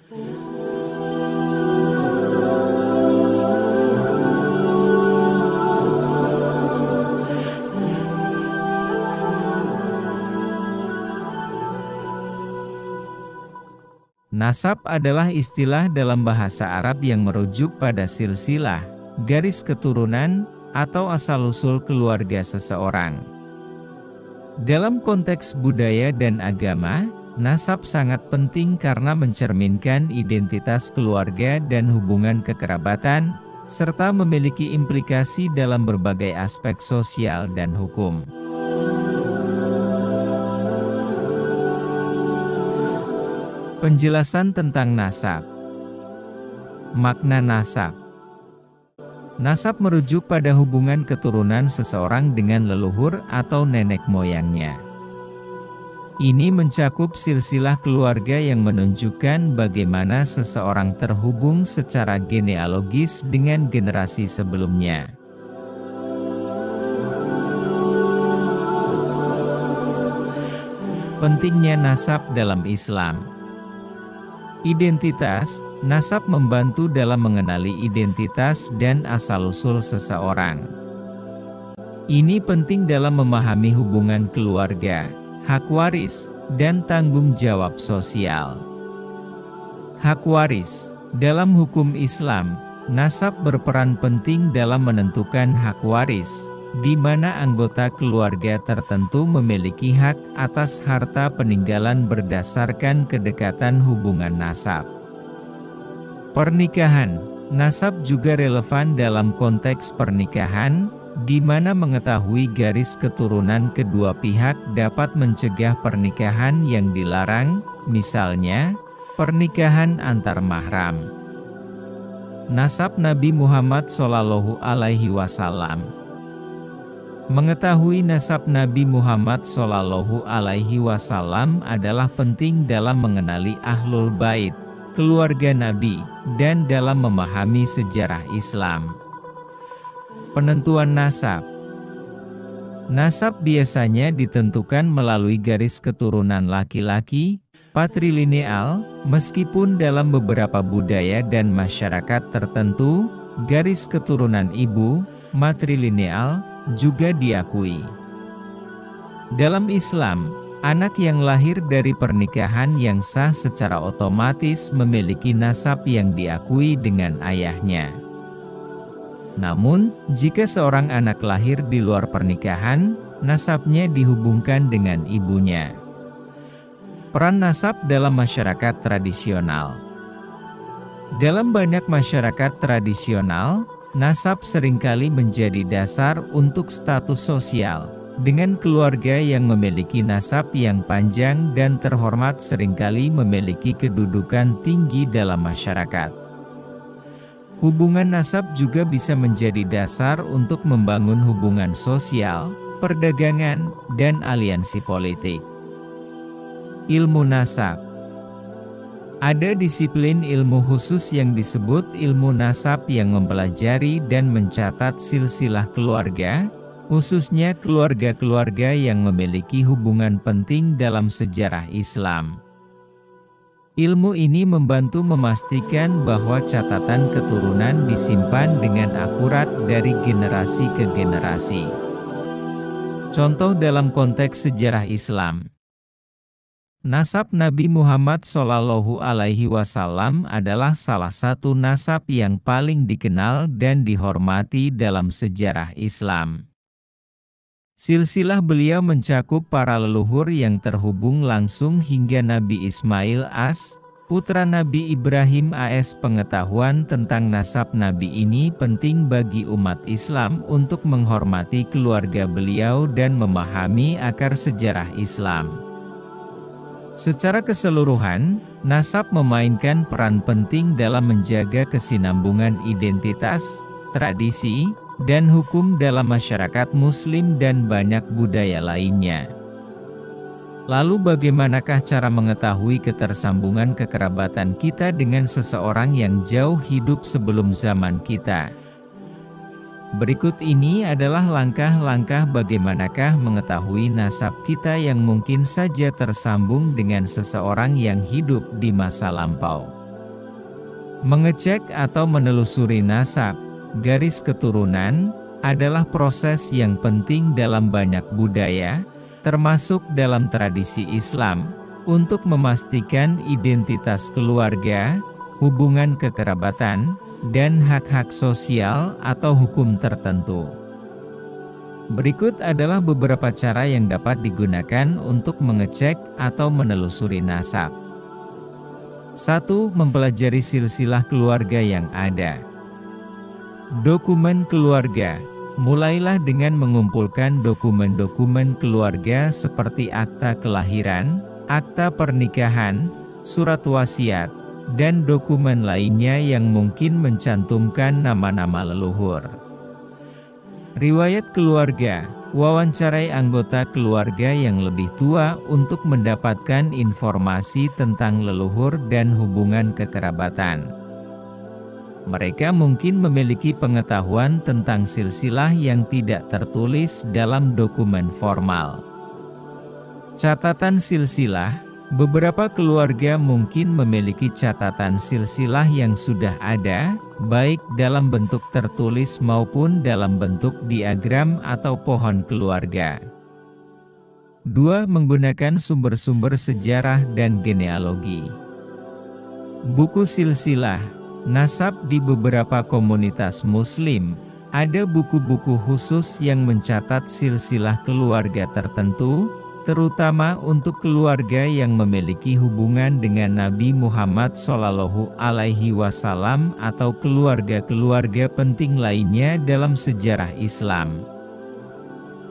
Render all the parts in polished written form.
Nasab adalah istilah dalam bahasa Arab yang merujuk pada silsilah, garis keturunan, atau asal-usul keluarga seseorang. Dalam konteks budaya dan agama, nasab sangat penting karena mencerminkan identitas keluarga dan hubungan kekerabatan, serta memiliki implikasi dalam berbagai aspek sosial dan hukum. Penjelasan tentang nasab. Makna nasab. Nasab merujuk pada hubungan keturunan seseorang dengan leluhur atau nenek moyangnya. Ini mencakup silsilah keluarga yang menunjukkan bagaimana seseorang terhubung secara genealogis dengan generasi sebelumnya. Pentingnya nasab dalam Islam. Identitas, nasab membantu dalam mengenali identitas dan asal-usul seseorang. Ini penting dalam memahami hubungan keluarga, hak waris, dan tanggung jawab sosial. Hak waris. Dalam hukum Islam, nasab berperan penting dalam menentukan hak waris, di mana anggota keluarga tertentu memiliki hak atas harta peninggalan berdasarkan kedekatan hubungan nasab. Pernikahan. Nasab juga relevan dalam konteks pernikahan, di mana mengetahui garis keturunan kedua pihak dapat mencegah pernikahan yang dilarang, misalnya, pernikahan antar mahram. Nasab Nabi Muhammad SAW. Mengetahui nasab Nabi Muhammad SAW adalah penting dalam mengenali Ahlul Bait, keluarga Nabi, dan dalam memahami sejarah Islam. Penentuan nasab. Nasab biasanya ditentukan melalui garis keturunan laki-laki, patrilineal, meskipun dalam beberapa budaya dan masyarakat tertentu, garis keturunan ibu, matrilineal, juga diakui. Dalam Islam, anak yang lahir dari pernikahan yang sah secara otomatis memiliki nasab yang diakui dengan ayahnya. Namun, jika seorang anak lahir di luar pernikahan, nasabnya dihubungkan dengan ibunya. Peran nasab dalam masyarakat tradisional. Dalam banyak masyarakat tradisional, nasab seringkali menjadi dasar untuk status sosial, dengan keluarga yang memiliki nasab yang panjang dan terhormat seringkali memiliki kedudukan tinggi dalam masyarakat. Hubungan nasab juga bisa menjadi dasar untuk membangun hubungan sosial, perdagangan, dan aliansi politik. Ilmu nasab. Ada disiplin ilmu khusus yang disebut ilmu nasab yang mempelajari dan mencatat silsilah keluarga, khususnya keluarga-keluarga yang memiliki hubungan penting dalam sejarah Islam. Ilmu ini membantu memastikan bahwa catatan keturunan disimpan dengan akurat dari generasi ke generasi. Contoh dalam konteks sejarah Islam. Nasab Nabi Muhammad SAW adalah salah satu nasab yang paling dikenal dan dihormati dalam sejarah Islam. Silsilah beliau mencakup para leluhur yang terhubung langsung hingga Nabi Ismail AS, putra Nabi Ibrahim AS. Pengetahuan tentang nasab Nabi ini penting bagi umat Islam untuk menghormati keluarga beliau dan memahami akar sejarah Islam. Secara keseluruhan, nasab memainkan peran penting dalam menjaga kesinambungan identitas, tradisi, dan hukum dalam masyarakat Muslim dan banyak budaya lainnya. Lalu bagaimanakah cara mengetahui ketersambungan kekerabatan kita dengan seseorang yang jauh hidup sebelum zaman kita? Berikut ini adalah langkah-langkah bagaimanakah mengetahui nasab kita yang mungkin saja tersambung dengan seseorang yang hidup di masa lampau. Mengecek atau menelusuri nasab, garis keturunan, adalah proses yang penting dalam banyak budaya, termasuk dalam tradisi Islam, untuk memastikan identitas keluarga, hubungan kekerabatan, dan hak-hak sosial atau hukum tertentu. Berikut adalah beberapa cara yang dapat digunakan untuk mengecek atau menelusuri nasab. 1. Mempelajari silsilah keluarga yang ada. Dokumen keluarga. Mulailah dengan mengumpulkan dokumen-dokumen keluarga seperti akta kelahiran, akta pernikahan, surat wasiat, dan dokumen lainnya yang mungkin mencantumkan nama-nama leluhur. Riwayat keluarga. Wawancarai anggota keluarga yang lebih tua untuk mendapatkan informasi tentang leluhur dan hubungan kekerabatan. Mereka mungkin memiliki pengetahuan tentang silsilah yang tidak tertulis dalam dokumen formal. Catatan silsilah. Beberapa keluarga mungkin memiliki catatan silsilah yang sudah ada, baik dalam bentuk tertulis maupun dalam bentuk diagram atau pohon keluarga. 2. Menggunakan sumber-sumber sejarah dan genealogi. Buku silsilah. Nasab. Di beberapa komunitas Muslim, ada buku-buku khusus yang mencatat silsilah keluarga tertentu, terutama untuk keluarga yang memiliki hubungan dengan Nabi Muhammad SAW atau keluarga-keluarga penting lainnya dalam sejarah Islam.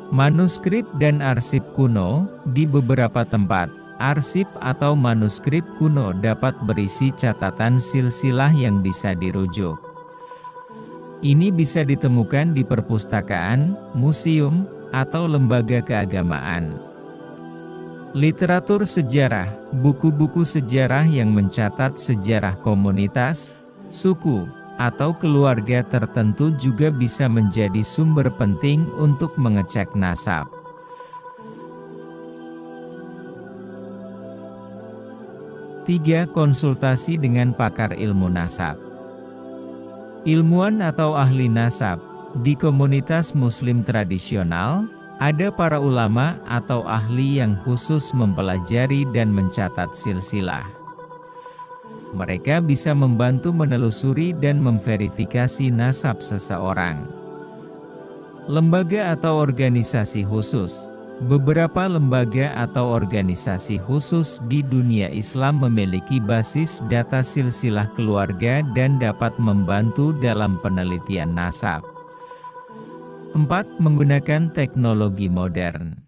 Manuskrip dan arsip kuno. Di beberapa tempat, arsip atau manuskrip kuno dapat berisi catatan silsilah yang bisa dirujuk. Ini bisa ditemukan di perpustakaan, museum, atau lembaga keagamaan. Literatur sejarah. Buku-buku sejarah yang mencatat sejarah komunitas, suku, atau keluarga tertentu juga bisa menjadi sumber penting untuk mengecek nasab. 3. Konsultasi dengan pakar ilmu nasab. Ilmuwan atau ahli nasab. Di komunitas Muslim tradisional, ada para ulama atau ahli yang khusus mempelajari dan mencatat silsilah. Mereka bisa membantu menelusuri dan memverifikasi nasab seseorang. Lembaga atau organisasi khusus. Beberapa lembaga atau organisasi khusus di dunia Islam memiliki basis data silsilah keluarga dan dapat membantu dalam penelitian nasab. 4. Menggunakan teknologi modern.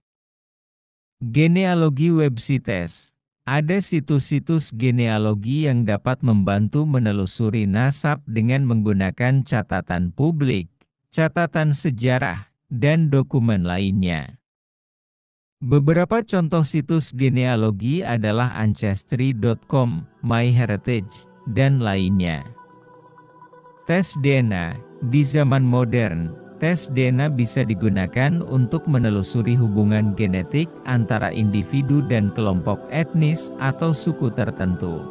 Genealogi websites. Ada situs-situs genealogi yang dapat membantu menelusuri nasab dengan menggunakan catatan publik, catatan sejarah, dan dokumen lainnya. Beberapa contoh situs genealogi adalah Ancestry.com, MyHeritage, dan lainnya. Tes DNA. Di zaman modern, tes DNA bisa digunakan untuk menelusuri hubungan genetik antara individu dan kelompok etnis atau suku tertentu.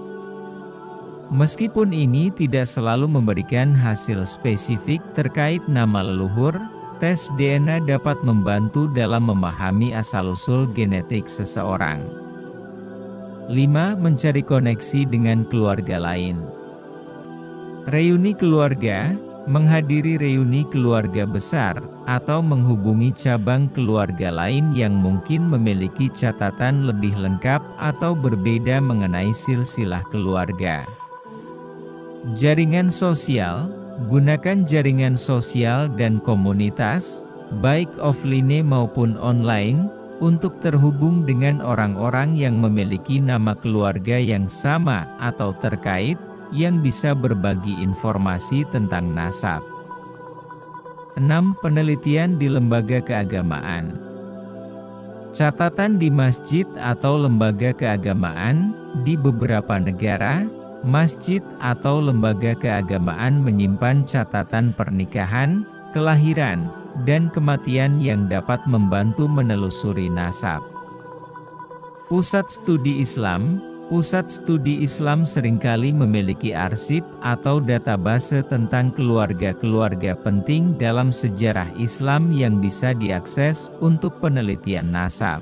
Meskipun ini tidak selalu memberikan hasil spesifik terkait nama leluhur, tes DNA dapat membantu dalam memahami asal-usul genetik seseorang. 5. Mencari koneksi dengan keluarga lain. Reuni keluarga. Menghadiri reuni keluarga besar, atau menghubungi cabang keluarga lain yang mungkin memiliki catatan lebih lengkap atau berbeda mengenai silsilah keluarga. Jaringan sosial. Gunakan jaringan sosial dan komunitas, baik offline maupun online, untuk terhubung dengan orang-orang yang memiliki nama keluarga yang sama atau terkait, yang bisa berbagi informasi tentang nasab. 6. Penelitian di lembaga keagamaan. Catatan di masjid atau lembaga keagamaan. Di beberapa negara, masjid atau lembaga keagamaan menyimpan catatan pernikahan, kelahiran, dan kematian yang dapat membantu menelusuri nasab. Pusat Studi Islam. Pusat Studi Islam seringkali memiliki arsip atau database tentang keluarga-keluarga penting dalam sejarah Islam yang bisa diakses untuk penelitian nasab.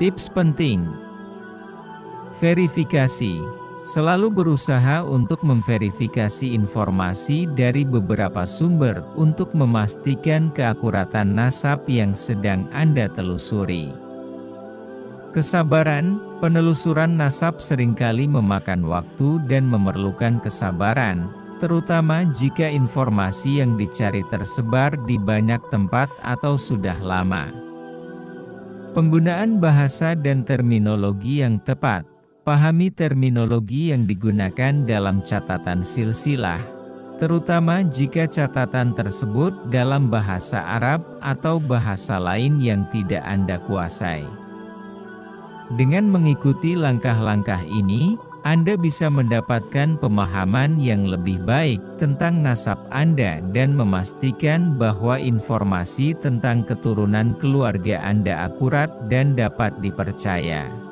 Tips penting: verifikasi. Selalu berusaha untuk memverifikasi informasi dari beberapa sumber untuk memastikan keakuratan nasab yang sedang Anda telusuri. Kesabaran. Penelusuran nasab seringkali memakan waktu dan memerlukan kesabaran, terutama jika informasi yang dicari tersebar di banyak tempat atau sudah lama. Penggunaan bahasa dan terminologi yang tepat. Pahami terminologi yang digunakan dalam catatan silsilah, terutama jika catatan tersebut dalam bahasa Arab atau bahasa lain yang tidak Anda kuasai. Dengan mengikuti langkah-langkah ini, Anda bisa mendapatkan pemahaman yang lebih baik tentang nasab Anda dan memastikan bahwa informasi tentang keturunan keluarga Anda akurat dan dapat dipercaya.